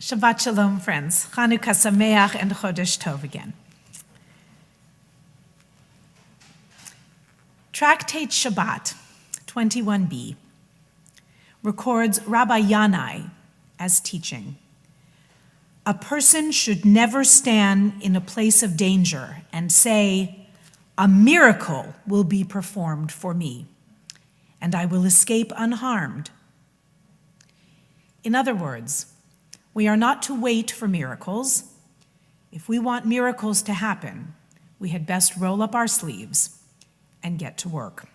Shabbat Shalom, friends. Chanukah Sameach and Chodesh Tov again. Tractate Shabbat 21b records Rabbi Shana as teaching. A person should never stand in a place of danger and say, "A miracle will be performed for me, and I will escape unharmed." In other words, we are not to wait for miracles. If we want miracles to happen, we had best roll up our sleeves and get to work.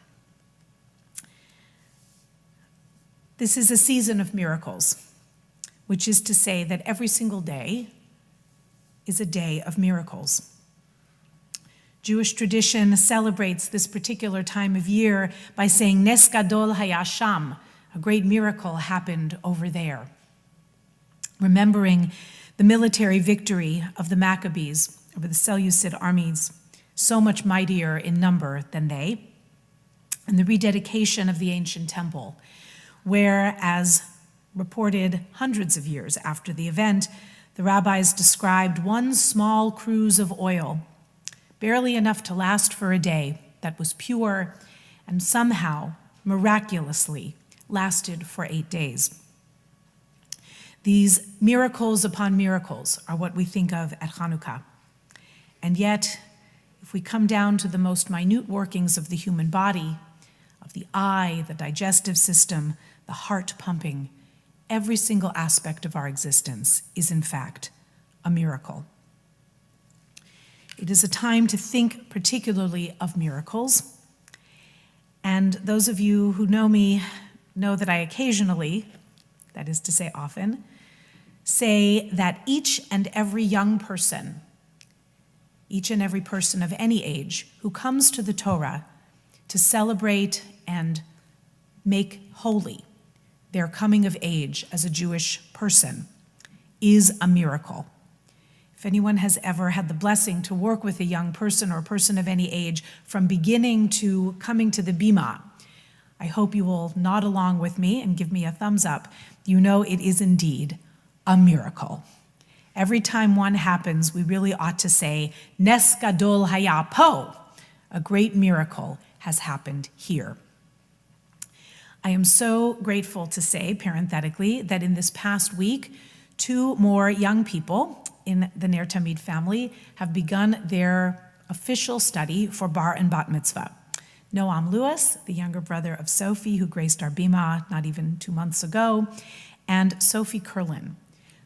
This is a season of miracles, which is to say that every single day is a day of miracles. Jewish tradition celebrates this particular time of year by saying, Nes Gadol Haya Sham, a great miracle happened over there. Remembering the military victory of the Maccabees over the Seleucid armies, so much mightier in number than they, and the rededication of the ancient temple, where, as reported hundreds of years after the event, the rabbis described one small cruse of oil, barely enough to last for a day, that was pure and somehow, miraculously, lasted for 8 days. These miracles upon miracles are what we think of at Hanukkah. And yet, if we come down to the most minute workings of the human body, of the eye, the digestive system, the heart pumping, every single aspect of our existence is in fact a miracle. It is a time to think particularly of miracles. And those of you who know me know that I occasionally, that is to say often, say that each and every young person, each and every person of any age who comes to the Torah to celebrate and make holy their coming of age as a Jewish person is a miracle. If anyone has ever had the blessing to work with a young person or a person of any age from beginning to coming to the Bima, I hope you will nod along with me and give me a thumbs up. You know it is indeed a miracle. Every time one happens, we really ought to say, Nes Gadol Haya Po, a great miracle has happened here. I am so grateful to say, parenthetically, that in this past week, 2 more young people in the Ner Tamid family have begun their official study for Bar and Bat Mitzvah. Noam Lewis, the younger brother of Sophie, who graced our Bima not even 2 months ago, and Sophie Curlin,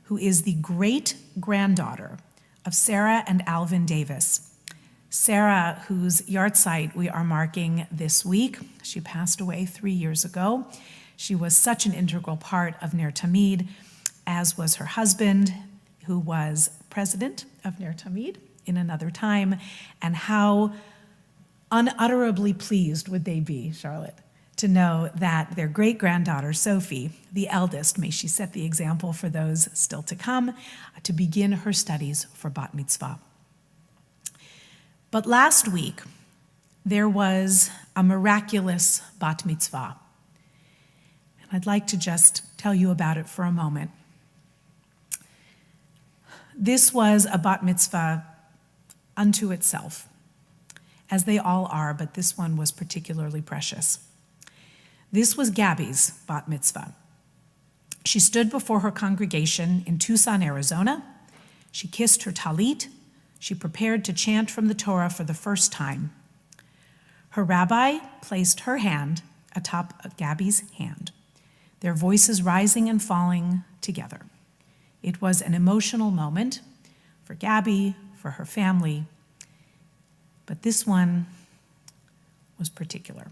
who is the great-granddaughter of Sarah and Alvin Davis. Sarah, whose yahrzeit we are marking this week, she passed away 3 years ago. She was such an integral part of Ner Tamid, as was her husband, who was president of Ner Tamid in another time, and how unutterably pleased would they be, Charlotte, to know that their great-granddaughter, Sophie, the eldest, may she set the example for those still to come, to begin her studies for Bat Mitzvah. But last week, there was a miraculous Bat Mitzvah. And I'd like to just tell you about it for a moment. This was a Bat Mitzvah unto itself, as they all are, but this one was particularly precious. This was Gabby's Bat Mitzvah. She stood before her congregation in Tucson, Arizona. She kissed her talit. She prepared to chant from the Torah for the first time. Her rabbi placed her hand atop Gabby's hand, their voices rising and falling together. It was an emotional moment for Gabby, for her family, but this one was particular.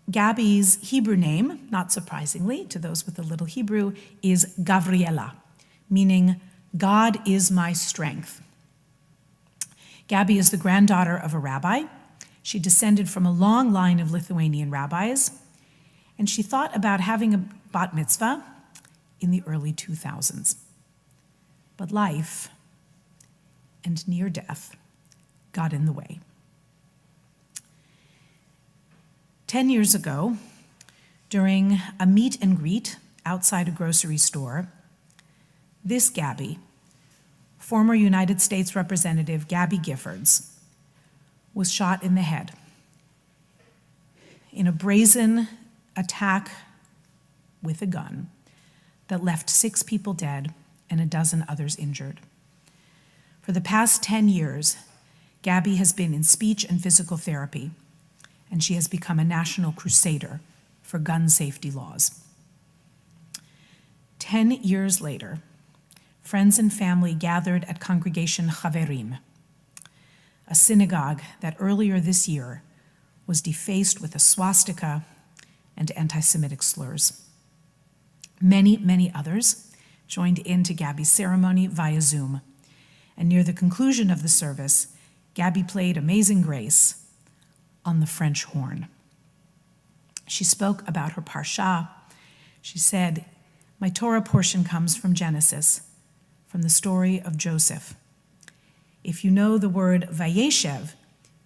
Gabby's Hebrew name, not surprisingly to those with a little Hebrew, is Gavriela, meaning God is my strength. Gabby is the granddaughter of a rabbi. She descended from a long line of Lithuanian rabbis, and she thought about having a bat mitzvah in the early 2000s. But life and near death got in the way. 10 years ago, during a meet and greet outside a grocery store, This Gabby, former United States Representative Gabby Giffords, was shot in the head in a brazen attack with a gun that left 6 people dead and a dozen others injured. For the past 10 years, Gabby has been in speech and physical therapy, and she has become a national crusader for gun safety laws. 10 years later, friends and family gathered at Congregation Chaverim, a synagogue that earlier this year was defaced with a swastika and anti-Semitic slurs. Many, many others joined in to Gabby's ceremony via Zoom, and near the conclusion of the service, Gabby played Amazing Grace on the French horn. She spoke about her parsha. She said, "My Torah portion comes from Genesis, from the story of Joseph. If you know the word Vayeshev,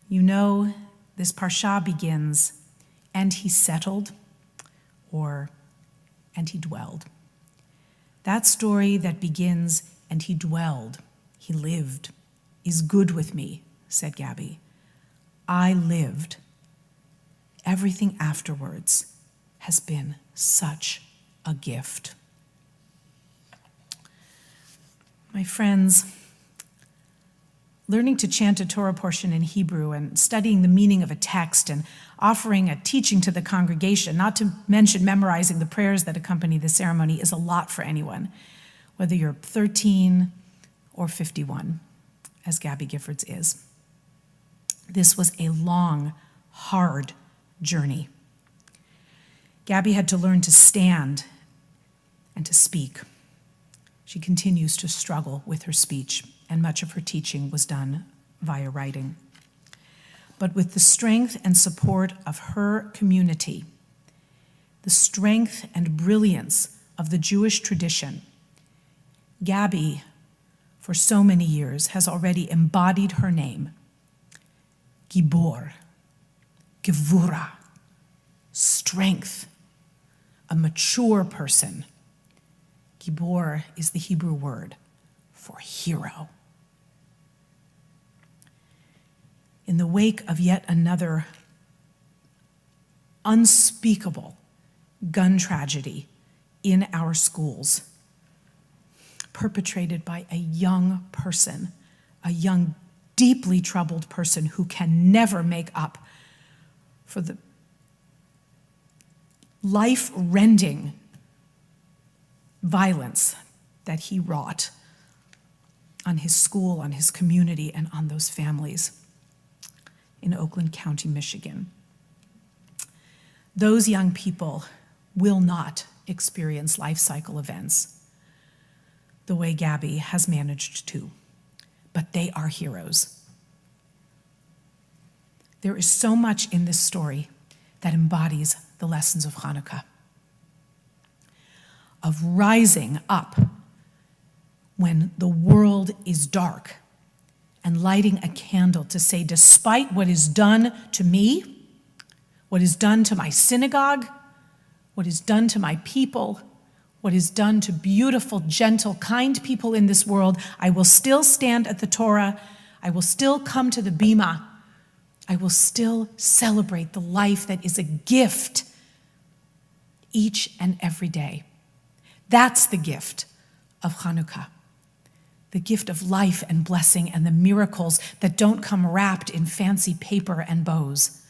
you know this parsha begins, and he settled, or and he dwelled. That story that begins, and he dwelled, he lived, is good with me," said Gabby. "I lived. Everything afterwards has been such a gift." My friends, learning to chant a Torah portion in Hebrew and studying the meaning of a text and offering a teaching to the congregation, not to mention memorizing the prayers that accompany the ceremony, is a lot for anyone, whether you're 13 or 51, as Gabby Giffords is. This was a long, hard journey. Gabby had to learn to stand and to speak. She continues to struggle with her speech, and much of her teaching was done via writing. But with the strength and support of her community, the strength and brilliance of the Jewish tradition, Gabby, for so many years, has already embodied her name: Gibor, Gevura, strength, a mature person. Gibor is the Hebrew word for hero. In the wake of yet another unspeakable gun tragedy in our schools, perpetrated by a young person, a young, deeply troubled person who can never make up for the life-rending violence that he wrought on his school, on his community, and on those families in Oakland County, Michigan. Those young people will not experience life cycle events the way Gabby has managed to, but they are heroes. There is so much in this story that embodies the lessons of Hanukkah, of rising up when the world is dark and lighting a candle to say, despite what is done to me, what is done to my synagogue, what is done to my people, what is done to beautiful, gentle, kind people in this world, I will still stand at the Torah, I will still come to the Bima, I will still celebrate the life that is a gift each and every day. That's the gift of Hanukkah, the gift of life and blessing and the miracles that don't come wrapped in fancy paper and bows,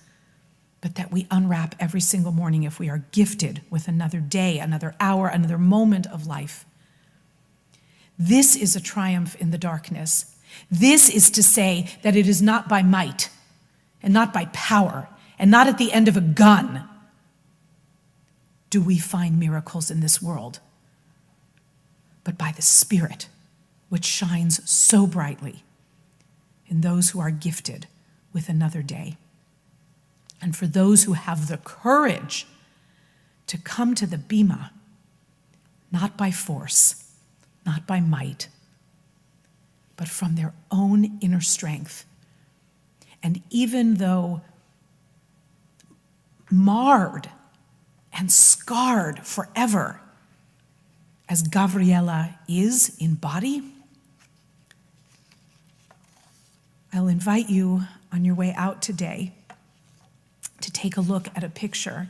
but that we unwrap every single morning if we are gifted with another day, another hour, another moment of life. This is a triumph in the darkness. This is to say that it is not by might and not by power and not at the end of a gun do we find miracles in this world, but by the Spirit, which shines so brightly in those who are gifted with another day. And for those who have the courage to come to the Bima, not by force, not by might, but from their own inner strength. And even though marred and scarred forever, as Gabriella is in body, I'll invite you on your way out today to take a look at a picture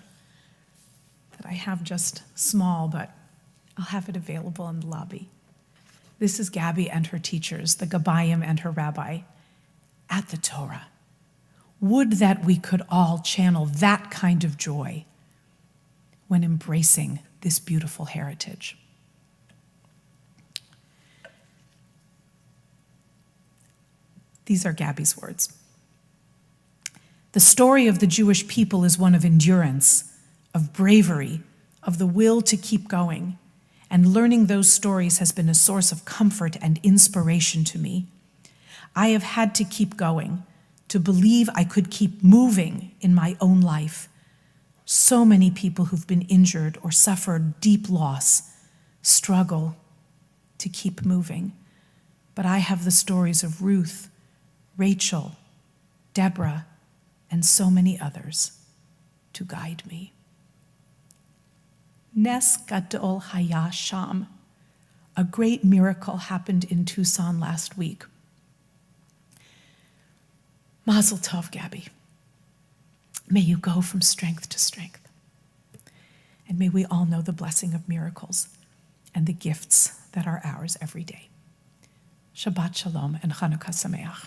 that I have just small, but I'll have it available in the lobby. This is Gabby and her teachers, the Gabayim and her rabbi, at the Torah. Would that we could all channel that kind of joy when embracing this beautiful heritage. These are Gabby's words. The story of the Jewish people is one of endurance, of bravery, of the will to keep going, and learning those stories has been a source of comfort and inspiration to me. I have had to keep going, to believe I could keep moving in my own life. So many people who've been injured or suffered deep loss struggle to keep moving. But I have the stories of Ruth, Rachel, Deborah, and so many others to guide me. Nes Gadol Haya Sham. A great miracle happened in Tucson last week. Mazel Tov, Gabby. May you go from strength to strength. And may we all know the blessing of miracles and the gifts that are ours every day. Shabbat Shalom and Chanukah Sameach.